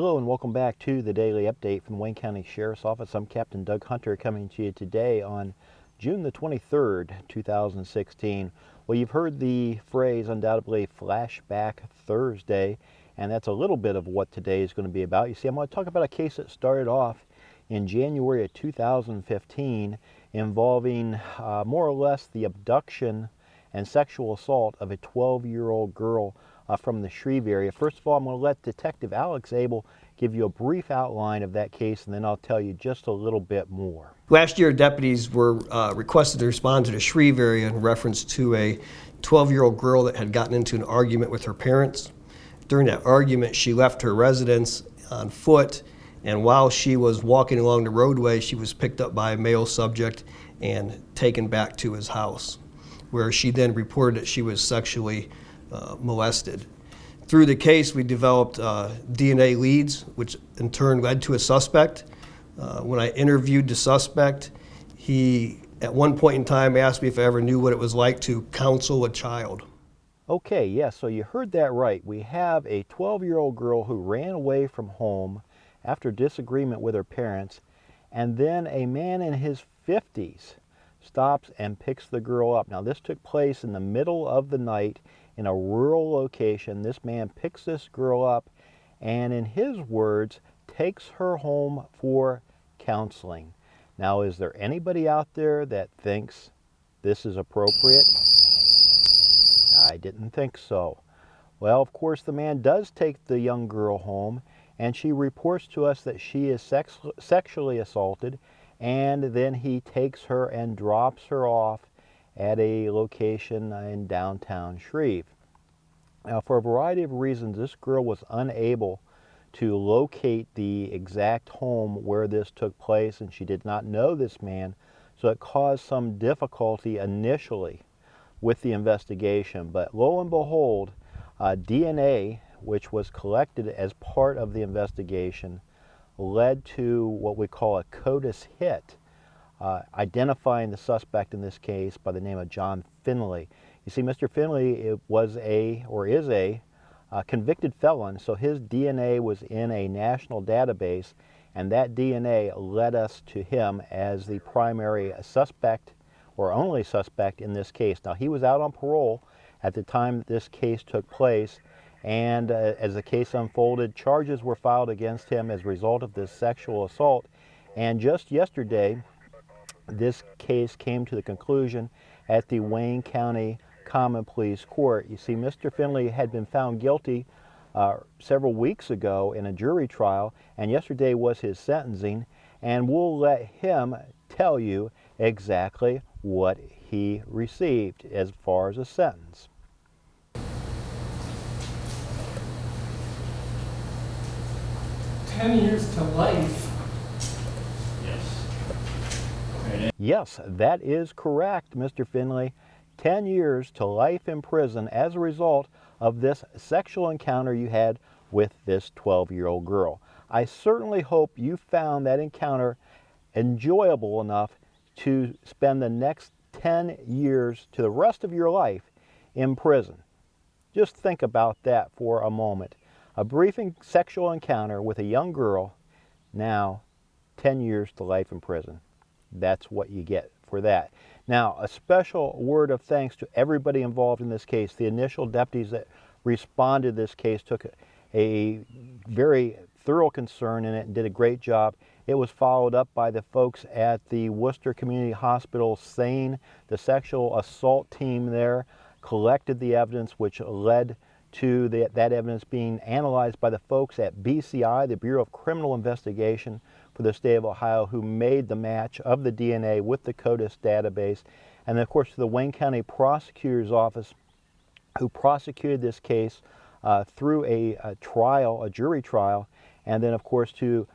Hello and welcome back to the Daily Update from the Wayne County Sheriff's Office. I'm Captain Doug Hunter coming to you today on June the 23rd, 2016. Well, you've heard the phrase undoubtedly Flashback Thursday, and that's a little bit of what today is going to be about. You see, I'm going to talk about a case that started off in January of 2015 involving more or less the abduction and sexual assault of a 12-year-old girl from the Shreve area. First of all, I'm going to let Detective Alex Abel give you a brief outline of that case, and then I'll tell you just a little bit more. Last year, deputies were requested to respond to the Shreve area in reference to a 12-year-old girl that had gotten into an argument with her parents. During that argument, she left her residence on foot, and while she was walking along the roadway, she was picked up by a male subject and taken back to his house, where she then reported that she was sexually molested. Through the case, we developed DNA leads, which in turn led to a suspect. When I interviewed the suspect, he at one point in time asked me if I ever knew what it was like to counsel a child. Okay, yes, so you heard that right. We have a 12-year-old girl who ran away from home after disagreement with her parents, and then a man in his 50s stops and picks the girl up. Now, this took place in the middle of the night in a rural location. This man picks this girl up and, in his words, takes her home for counseling. Now, is there anybody out there that thinks this is appropriate? I didn't think so. Well, of course, the man does take the young girl home, and she reports to us that she is sexually assaulted, and then he takes her and drops her off at a location in downtown Shreve. Now, for a variety of reasons, this girl was unable to locate the exact home where this took place, and she did not know this man, so it caused some difficulty initially with the investigation. But lo and behold, DNA, which was collected as part of the investigation, led to what we call a CODIS hit, identifying the suspect in this case by the name of John Finley. You see, Mr. Finley was is a convicted felon, so his DNA was in a national database, and that DNA led us to him as the primary suspect or only suspect in this case. Now, he was out on parole at the time that this case took place, and as the case unfolded, charges were filed against him as a result of this sexual assault. And just yesterday, this case came to the conclusion at the Wayne County Common Pleas Court. You see, Mr. Finley had been found guilty several weeks ago in a jury trial, and yesterday was his sentencing, and we'll let him tell you exactly what he received as far as a sentence. "10 years to life." Yes, that is correct, Mr. Finley. 10 years to life in prison as a result of this sexual encounter you had with this 12-year-old girl. I certainly hope you found that encounter enjoyable enough to spend the next 10 years to the rest of your life in prison. Just think about that for a moment. A brief sexual encounter with a young girl, now 10 years to life in prison. That's what you get for that. Now, a special word of thanks to everybody involved in this case. The initial deputies that responded to this case took a very thorough concern in it and did a great job. It was followed up by the folks at the Worcester Community Hospital, SANE. The sexual assault team there collected the evidence, which led to that evidence being analyzed by the folks at BCI, the Bureau of Criminal Investigation for the state of Ohio, who made the match of the DNA with the CODIS database. And then, of course, to the Wayne County Prosecutor's Office, who prosecuted this case through a trial, a jury trial, and then, of course, to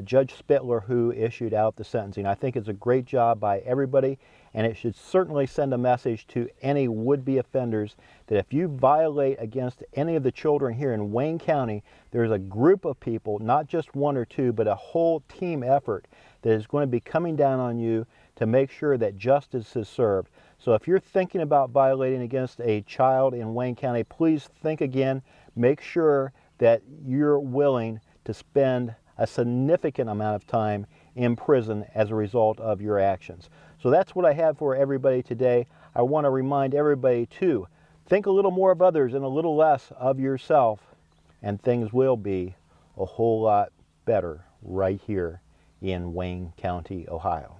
Judge Spittler, who issued out the sentencing. I think it's a great job by everybody, and it should certainly send a message to any would-be offenders that if you violate against any of the children here in Wayne County, there's a group of people, not just one or two, but a whole team effort that is going to be coming down on you to make sure that justice is served. So if you're thinking about violating against a child in Wayne County, please think again. Make sure that you're willing to spend a significant amount of time in prison as a result of your actions. So that's what I have for everybody today. I want to remind everybody to think a little more of others and a little less of yourself, and things will be a whole lot better right here in Wayne County, Ohio.